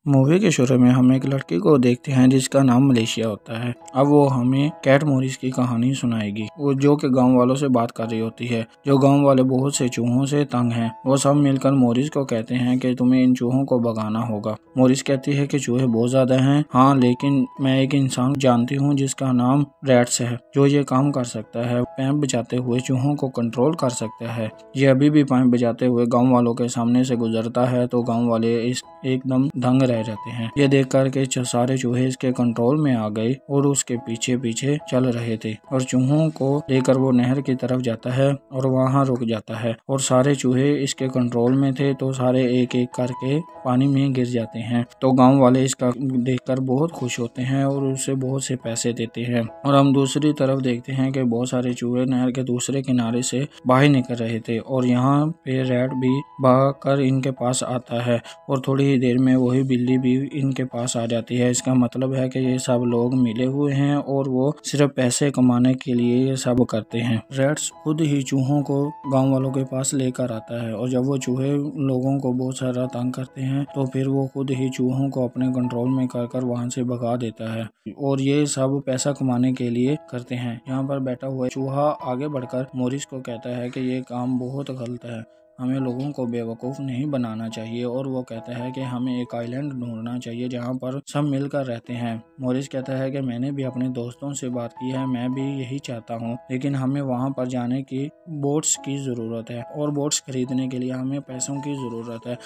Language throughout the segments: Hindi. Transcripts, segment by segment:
मूवी के शुरू में हम एक लड़की को देखते हैं जिसका नाम मलेशिया होता है। अब वो हमें कैट मॉरिस की कहानी सुनाएगी, वो जो कि गांव वालों से बात कर रही होती है। जो गांव वाले बहुत से चूहों से तंग हैं। वो सब मिलकर मॉरिस को कहते हैं कि तुम्हें इन चूहों को भगाना होगा। मॉरिस कहती है कि चूहे बहुत ज्यादा हैं, हाँ, लेकिन मैं एक इंसान जानती हूँ जिसका नाम रैट्स है, जो ये काम कर सकता है। पाइप बजाते हुए चूहों को कंट्रोल कर सकता है। ये अभी भी पाइप बजाते हुए गाँव वालों के सामने से गुजरता है तो गाँव वाले इस एकदम दंग रह जाते हैं। ये देख कर के सारे चूहे इसके कंट्रोल में आ गए और उसके पीछे पीछे चल रहे थे और चूहों को लेकर वो नहर की तरफ जाता है और वहाँ रुक जाता है और सारे चूहे इसके कंट्रोल में थे तो सारे एक एक करके पानी में गिर जाते हैं। तो गांव वाले इसका देखकर बहुत खुश होते हैं और उसे बहुत से पैसे देते हैं। और हम दूसरी तरफ देखते हैं कि बहुत सारे चूहे नहर के दूसरे किनारे से बाहर निकल रहे थे और यहाँ पे रैट भी भागकर इनके पास आता है और थोड़ी ही देर में वही बिल्ली भी इनके पास आ जाती है। इसका मतलब है कि ये सब लोग मिले हुए हैं और वो सिर्फ पैसे कमाने के लिए ये सब करते हैं। रैट्स खुद ही चूहों को गांव वालों के पास लेकर आता है और जब वो चूहे लोगों को बहुत सारा तंग करते हैं तो फिर वो खुद ही चूहों को अपने कंट्रोल में कर वहां से भगा देता है और ये सब पैसा कमाने के लिए करते हैं। यहाँ पर बैठा हुआ चूहा आगे बढ़कर मॉरिस को कहता है कि ये काम बहुत गलत है, हमें लोगों को बेवकूफ़ नहीं बनाना चाहिए। और वो कहता है कि हमें एक आइलैंड ढूंढना चाहिए जहाँ पर सब मिलकर रहते हैं। मॉरिस कहता है कि मैंने भी अपने दोस्तों से बात की है, मैं भी यही चाहता हूँ, लेकिन हमें वहाँ पर जाने की बोट्स की ज़रूरत है और बोट्स खरीदने के लिए हमें पैसों की ज़रूरत है।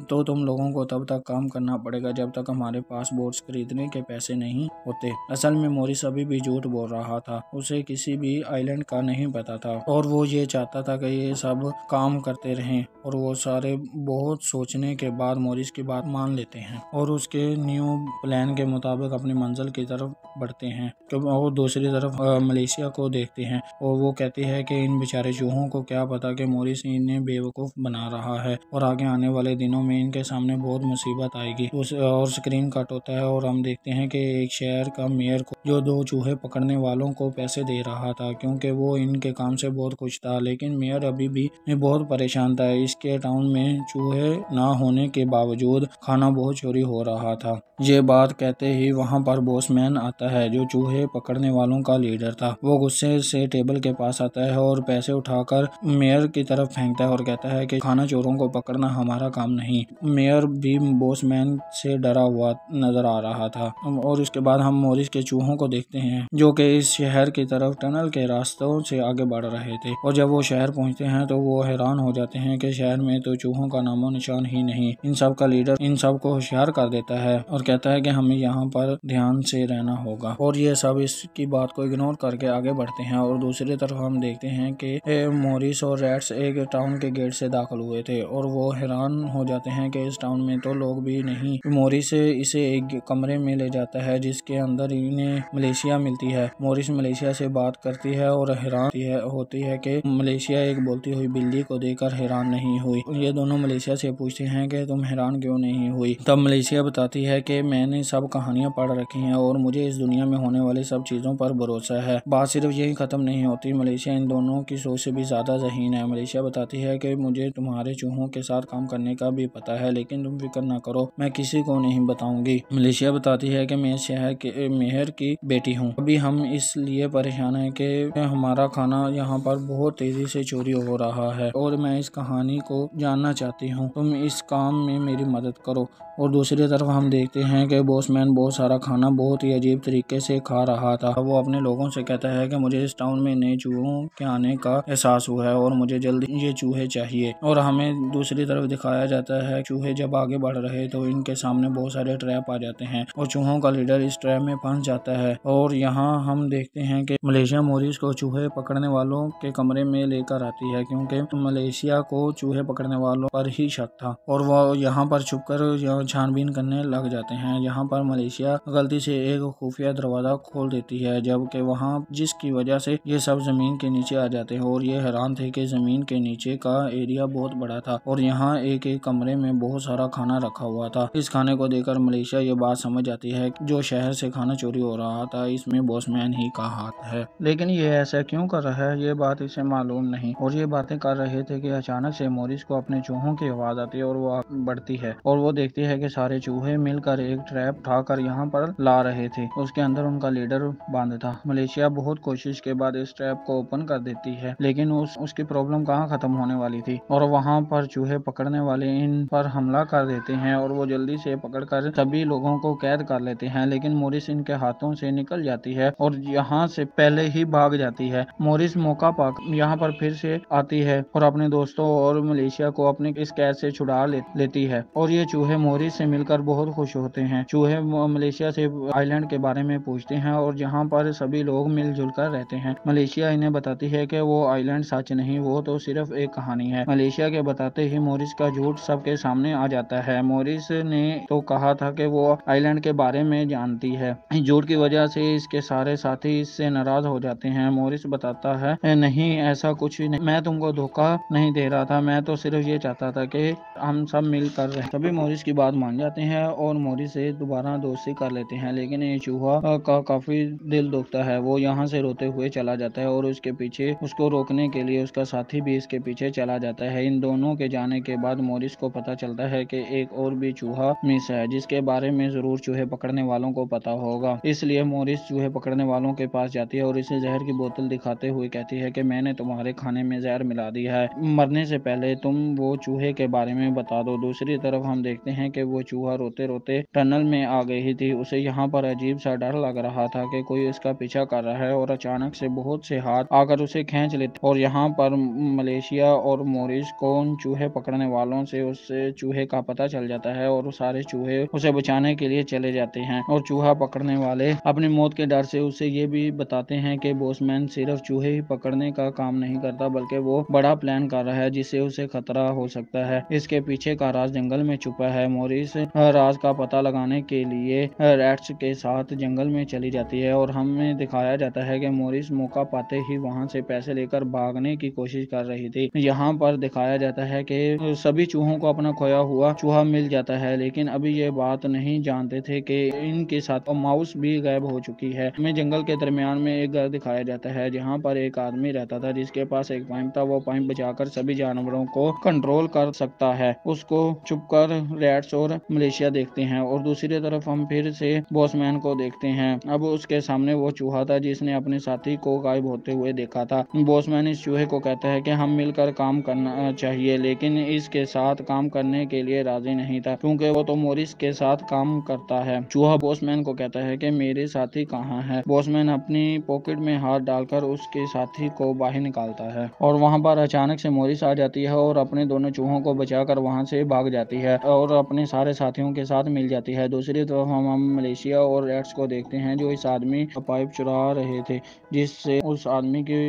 तो तुम लोगों को तब तक काम करना पड़ेगा जब तक हमारे पास बोट्स खरीदने के पैसे नहीं होते। असल में मॉरिस अभी भी झूठ बोल रहा था, उसे किसी भी आइलैंड का नहीं पता था और वो ये चाहता था कि ये सब काम करते रहें। और वो सारे बहुत सोचने के बाद मॉरिस की बात मान लेते हैं और उसके न्यू प्लान के मुताबिक अपनी मंजिल की तरफ बढ़ते हैं। और दूसरी तरफ मलेशिया को देखते हैं और वो कहती है कि इन बेचारे चूहों को क्या पता कि मॉरिस इन्हें बेवकूफ़ बना रहा है और आगे आने वाले दिनों में इनके सामने बहुत मुसीबत आएगी। और स्क्रीन कट होता है और हम देखते हैं कि एक शहर का मेयर को जो 2 चूहे पकड़ने वालों को पैसे दे रहा था क्योंकि वो इनके काम से बहुत खुश था, लेकिन मेयर अभी भी बहुत परेशान था। इसके टाउन में चूहे ना होने के बावजूद खाना बहुत चोरी हो रहा था। ये बात कहते ही वहाँ पर बॉसमैन आता है जो चूहे पकड़ने वालों का लीडर था। वो गुस्से से टेबल के पास आता है और पैसे उठाकर मेयर की तरफ फेंकता है और कहता है कि खाना चोरों को पकड़ना हमारा काम नहीं। मेयर भी बॉसमैन से डरा हुआ नजर आ रहा था। और उसके बाद हम मॉरिस के चूहों को देखते हैं जो कि इस शहर की तरफ टनल के रास्तों से आगे बढ़ रहे थे और जब वो शहर पहुँचते हैं तो वो हैरान हो जाते हैं कि शहर में तो चूहों का नामो निशान ही नहीं। इन सब का लीडर इन सब को होशियार कर देता है और कहता है कि हमें यहाँ पर ध्यान से रहना होगा और ये सब इसकी बात को इग्नोर करके आगे बढ़ते हैं। और दूसरी तरफ हम देखते हैं कि मॉरिस और रैट्स एक टाउन के गेट से दाखिल हुए थे और वो हैरान हो जाते हैं कि इस टाउन में तो लोग भी नहीं। मॉरिस इसे एक कमरे में ले जाता है जिसके अंदर इन्हें मलेशिया मिलती है। मॉरिस मलेशिया से बात करती है और हैरान होती है कि मलेशिया एक बोलती हुई बिल्ली को देखकर हैरान नहीं हुई। ये दोनों मलेशिया से पूछते हैं कि तुम हैरान क्यों नहीं हुई। तब मलेशिया बताती है कि मैंने सब कहानियां पढ़ रखी हैं और मुझे इस दुनिया में होने वाली सब चीजों पर भरोसा है। बात सिर्फ यही खत्म नहीं होती, मलेशिया इन दोनों की सोच से भी ज्यादा ज़हीन है। मलेशिया बताती है कि मुझे तुम्हारे चूहों के साथ काम करने का भी पता है, लेकिन तुम फिक्र ना करो, मैं किसी को नहीं बताऊंगी। मलेशिया बताती है कि मैं शहर के मेयर की बेटी हूँ, अभी हम इसलिए परेशान है कि हमारा खाना यहाँ पर बहुत तेजी से चोरी हो रहा है और मैं इस कहानी को जानना चाहती हूँ, तुम इस काम में मेरी मदद करो। और दूसरी तरफ हम देखते हैं कि बॉसमैन बहुत सारा खाना बहुत ही अजीब तरीके से खा रहा था। वो अपने लोगों से कहता है कि मुझे इस टाउन में नए चूहों के आने का एहसास हुआ है और मुझे जल्दी ये चूहे चाहिए। और हमें दूसरी तरफ दिखाया जाता है चूहे जब आगे बढ़ रहे तो इनके सामने बहुत सारे ट्रैप आ जाते हैं और चूहों का लीडर इस ट्रैप में फंस जाता है। और यहाँ हम देखते हैं कि मलेशिया मॉरिस को चूहे पकड़ने वालों के कमरे में लेकर आती है क्योंकि मलेशिया को चूहे पकड़ने वालों पर ही शक था और वो यहाँ पर छुपकर छानबीन करने लग जाते हैं। यहाँ पर मलेशिया गलती से एक खुफिया दरवाजा खोल देती है जबकि वहाँ जिसकी वजह से ये सब जमीन के नीचे आ जाते हैं और ये हैरान थे कि जमीन के नीचे का एरिया बहुत बड़ा था और यहाँ एक एक कमरे में बहुत सारा खाना रखा हुआ था। इस खाने को देखकर मलेशिया ये बात समझ जाती है जो शहर से खाना चोरी हो रहा था इसमें बॉसमैन ही का हाथ है, लेकिन ये ऐसा क्यों कर रहा है ये बात इसे मालूम नहीं। और ये बातें कर रहे थे कि अचानक अचानक से मोरिस को अपने चूहों की आवाज आती है और वो बढ़ती है और वो देखती है कि सारे चूहे मिलकर एक ट्रैप उठाकर यहाँ पर ला रहे थे। उसके अंदर उनका लीडर बंद था। मलेशिया बहुत कोशिश के बाद इस ट्रैप को ओपन कर देती है, लेकिन उसकी प्रॉब्लम कहाँ खत्म होने वाली थी और वहाँ पर चूहे पकड़ने वाले इन पर हमला कर देते हैं और वो जल्दी से पकड़कर सभी लोगों को कैद कर लेते हैं। लेकिन मोरिस इनके हाथों से निकल जाती है और यहाँ से पहले ही भाग जाती है। मोरिस मौका पा यहाँ पर फिर से आती है और अपने दोस्तों और मलेशिया को अपने इस कैद से छुड़ा लेती है और ये चूहे मोरिस से मिलकर बहुत खुश होते हैं। चूहे मलेशिया से आइलैंड के बारे में पूछते हैं और जहाँ पर सभी लोग मिलजुल कर रहते हैं। मलेशिया इन्हें बताती है कि वो आइलैंड सच नहीं, वो तो सिर्फ एक कहानी है। मलेशिया के बताते ही मोरिस का झूठ सबके सामने आ जाता है। मोरिस ने तो कहा था कि वो आइलैंड के बारे में जानती है। झूठ की वजह से इसके सारे साथी इससे नाराज हो जाते हैं। मोरिस बताता है नहीं, ऐसा कुछ नहीं, मैं तुमको धोखा नहीं दे रहा था, मैं तो सिर्फ ये चाहता था कि हम सब मिलकर रहे। सभी मोरिस की बात मान जाते हैं और मोरिस से दोबारा दोस्ती कर लेते हैं। लेकिन ये चूहा का काफी दिल दुखता है। वो यहाँ से रोते हुए चला जाता है और उसके पीछे उसको रोकने के लिए उसका साथी भी इसके पीछे चला जाता है। इन दोनों के जाने के बाद मोरिस को पता चलता है कि एक और भी चूहा मिस है, जिसके बारे में जरूर चूहे पकड़ने वालों को पता होगा। इसलिए मोरिस चूहे पकड़ने वालों के पास जाती है और इसे जहर की बोतल दिखाते हुए कहती है कि मैंने तुम्हारे खाने में जहर मिला दिया है, मरने से पहले तुम वो चूहे के बारे में बता दो। दूसरी तरफ हम देखते हैं कि वो चूहा रोते रोते टनल में आ गई थी। उसे यहाँ पर अजीब सा डर लग रहा था कि कोई इसका पीछा कर रहा है और अचानक से बहुत से हाथ आकर उसे खींच लेते और यहाँ पर मलेशिया और मोरिस को उन चूहे पकड़ने वालों से उससे चूहे का पता चल जाता है और सारे चूहे उसे बचाने के लिए चले जाते हैं और चूहा पकड़ने वाले अपनी मौत के डर से उसे ये भी बताते हैं कि बॉसमैन सिर्फ चूहे ही पकड़ने का काम नहीं करता, बल्कि वो बड़ा प्लान कर रहा है जिससे उसे खतरा हो सकता है। इसके पीछे का राज जंगल में छुपा है। मोरिस राज का पता लगाने के लिए रैट्स के साथ जंगल में चली जाती है और हमें दिखाया जाता है कि मोरिस मौका पाते ही वहां से पैसे लेकर भागने की कोशिश कर रही थी। यहाँ पर दिखाया जाता है कि सभी चूहों को अपना खोया हुआ चूहा मिल जाता है, लेकिन अभी ये बात नहीं जानते थे कि इनके साथ माउस भी गायब हो चुकी है। हमें जंगल के दरमियान में एक घर दिखाया जाता है जहाँ पर एक आदमी रहता था जिसके पास एक पाइप था। वो पाइप बचाकर सभी जानवरों को कंट्रोल कर सकता है। उसको छुपकर रैट्स और मलेशिया देखते हैं और दूसरी तरफ हम फिर से बॉसमैन को देखते हैं। अब उसके सामने वो चूहा था जिसने अपने साथी को गायब होते हुए देखा था। बॉसमैन इस चूहे को कहता है कि हम मिलकर काम करना चाहिए, लेकिन इसके साथ काम करने के लिए राजी नहीं था क्योंकि वो तो मोरिस के साथ काम करता है। चूहा बॉसमैन को कहता है कि मेरे साथी कहाँ है। बॉसमैन अपनी पॉकेट में हाथ डालकर उसके साथी को बाहर निकालता है और वहाँ पर अचानक से मोरिस आ जाती है और अपने दोनों चूहों को बचाकर वहाँ से भाग जाती है और अपने सारे साथियों के साथ मिल जाती है। दूसरी तरफ हम मलेशिया और रैट्स को देखते हैं जो इस आदमी का पाइप चुरा रहे थे, जिससे उस आदमी की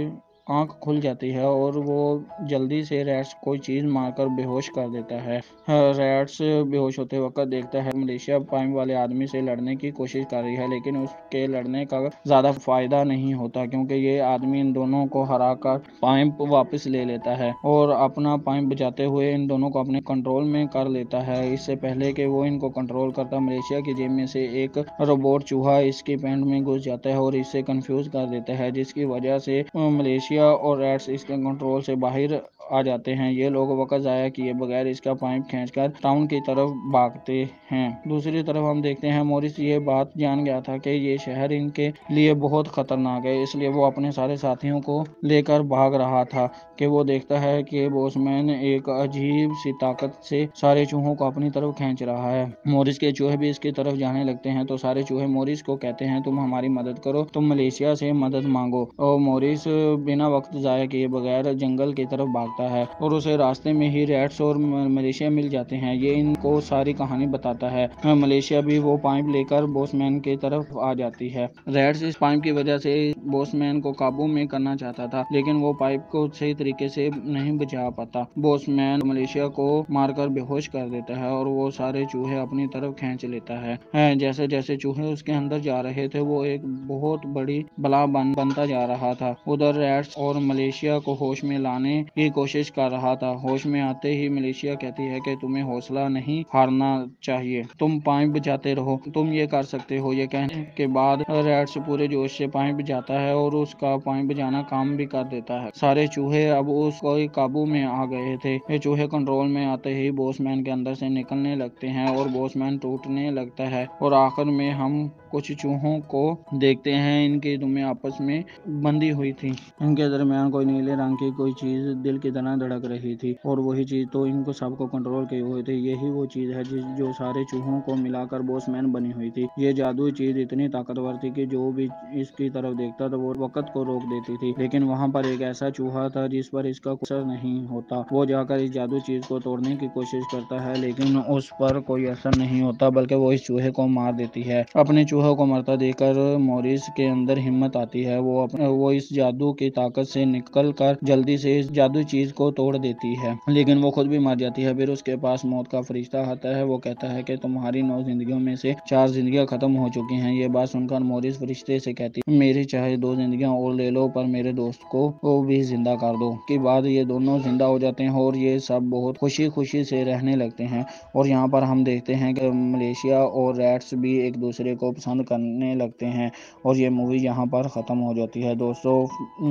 आंख खुल जाती है और वो जल्दी से रैट्स कोई चीज मारकर बेहोश कर देता है। रैट्स बेहोश होते वक्त देखता है मलेशिया पाइप वाले आदमी से लड़ने की कोशिश कर रही है, लेकिन उसके लड़ने का ज्यादा फायदा नहीं होता क्योंकि ये आदमी इन दोनों को हराकर पाइप वापस ले लेता है और अपना पाइप बचाते हुए इन दोनों को अपने कंट्रोल में कर लेता है। इससे पहले कि वो इनको कंट्रोल करता, मलेशिया की जेब में से एक रोबोट चूहा इसकी पैंट में घुस जाता है और इसे कंफ्यूज कर देता है, जिसकी वजह से मलेशिया और रैट्स इसके कंट्रोल से बाहर आ जाते हैं। ये लोग वक्त जाया किए बगैर इसका पाइप खींचकर टाउन की तरफ भागते हैं। दूसरी तरफ हम देखते हैं मोरिस ये बात जान गया था कि ये शहर इनके लिए बहुत खतरनाक है, इसलिए वो अपने सारे साथियों को लेकर भाग रहा था कि वो देखता है कि बॉसमैन एक अजीब सी ताकत से सारे चूहों को अपनी तरफ खींच रहा है। मोरिस के चूहे भी इसकी तरफ जाने लगते हैं तो सारे चूहे मोरिस को कहते हैं तुम हमारी मदद करो, तुम मलेशिया से मदद मांगो। और मोरिस बिना वक्त जाया किए बगैर जंगल की तरफ भागता है और उसे रास्ते में ही रैट्स और मलेशिया मिल जाते हैं। ये इनको सारी कहानी बताता है। मलेशिया भी वो पाइप लेकर बॉसमैन की तरफ आ जाती है। रैट्स इस पाइप की वजह से बॉसमैन को काबू में करना चाहता था, लेकिन वो पाइप को सही तरीके से नहीं बचा पाता। बॉसमैन मलेशिया को मारकर बेहोश कर देता है और वो सारे चूहे अपनी तरफ खींच लेता है। जैसे जैसे चूहे उसके अंदर जा रहे थे वो एक बहुत बड़ी बला बनता जा रहा था। उधर रैट्स और मलेशिया को होश में लाने की कोशिश कर रहा था। होश में आते ही मलेशिया कहती है कि तुम्हें हौसला नहीं हारना चाहिए, तुम पाइप बजाते रहो, तुम ये कर सकते हो। ये कहने के बाद रैट्स पूरे जोश से पाइप बजाता है और उसका पाइप बजाना काम भी कर देता है। सारे चूहे अब उसको काबू में आ गए थे। ये चूहे कंट्रोल में आते ही बॉसमैन के अंदर से निकलने लगते हैं और बॉसमैन टूटने लगता है और आखिर में हम कुछ चूहों को देखते हैं। इनकी दुमें आपस में बंधी हुई थी। इनके दरमियान कोई नीले रंग की कोई चीज दिल की तरह धड़क रही थी और वही चीज तो इनको सबको कंट्रोल किए हुए थे। यही वो चीज है जो सारे चूहों को मिलाकर बॉसमैन बनी हुई थी। ये जादुई चीज इतनी ताकतवर थी कि जो भी इसकी तरफ देखता था वो वक्त को रोक देती थी। लेकिन वहाँ पर एक ऐसा चूहा था जिस पर इसका कुछ असर नहीं होता। वो जाकर इस जादू चीज को तोड़ने की कोशिश करता है लेकिन उस पर कोई असर नहीं होता, बल्कि वो इस चूहे को मार देती है। अपने चूहे को मरता देखकर मॉरिस के अंदर हिम्मत आती है। वो इस जादू की ताकत से निकलकर जल्दी से इस जादू चीज को तोड़ देती है, लेकिन वो खुद भी मर जाती है। फिर उसके पास मौत का फरिश्ता आता है। वो कहता है कि तुम्हारी 9 जिंदगियों में से 4 जिंदगियां खत्म हो चुकी हैं। ये बात सुनकर मॉरिस फरिश्ते से कहती है, मेरी चाहे 2 जिंदगियां और ले लो, पर मेरे दोस्त को वो भी जिंदा कर दो। के बाद ये दोनों जिंदा हो जाते हैं और ये सब बहुत खुशी खुशी से रहने लगते हैं। और यहाँ पर हम देखते हैं कि मलेशिया और रैट्स भी एक दूसरे को पसंद करने लगते हैं और ये मूवी यहाँ पर ख़त्म हो जाती है। दोस्तों,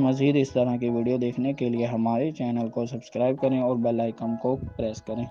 मज़ीद इस तरह की वीडियो देखने के लिए हमारे चैनल को सब्सक्राइब करें और बेल आइकन को प्रेस करें।